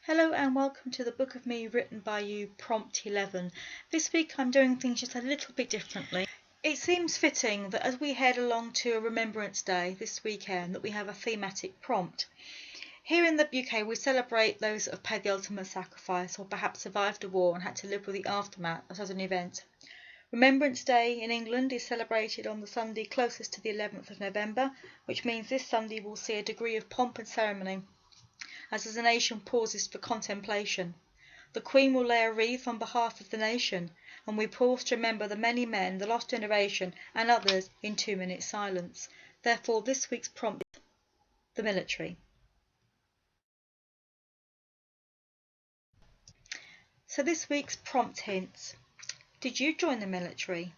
Hello and welcome to the Book of Me written by you, Prompt 11. This week I'm doing things just a little bit differently. It seems fitting that as we head along to a Remembrance Day this weekend that we have a thematic prompt. Here in the UK we celebrate those that have paid the ultimate sacrifice or perhaps survived a war and had to live with the aftermath as an event. Remembrance Day in England is celebrated on the Sunday closest to the 11th of November, which means this Sunday will see a degree of pomp and ceremony as the nation pauses for contemplation. The Queen will lay a wreath on behalf of the nation, and we pause to remember the many men, the lost generation, and others in 2 minute silence. Therefore, this week's prompt is the military. So this week's prompt hints. Did you join the military?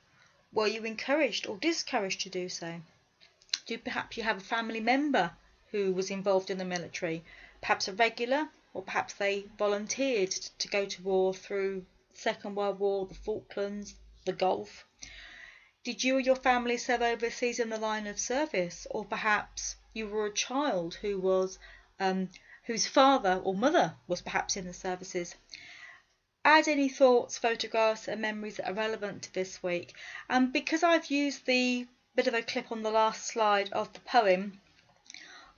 Were you encouraged or discouraged to do so? Do perhaps you have a family member who was involved in the military? Perhaps a regular, or perhaps they volunteered to go to war through the Second World War, the Falklands, the Gulf. Did you or your family serve overseas in the line of service, or perhaps you were a child who was whose father or mother was perhaps in the services? Add any thoughts, photographs and memories that are relevant to this week. And because I've used the bit of a clip on the last slide of the poem,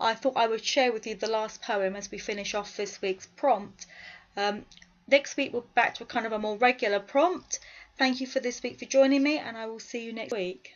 I thought I would share with you the last poem as we finish off this week's prompt. Next week we'll be back to a kind of a more regular prompt. Thank you for this week for joining me, and I will see you next week.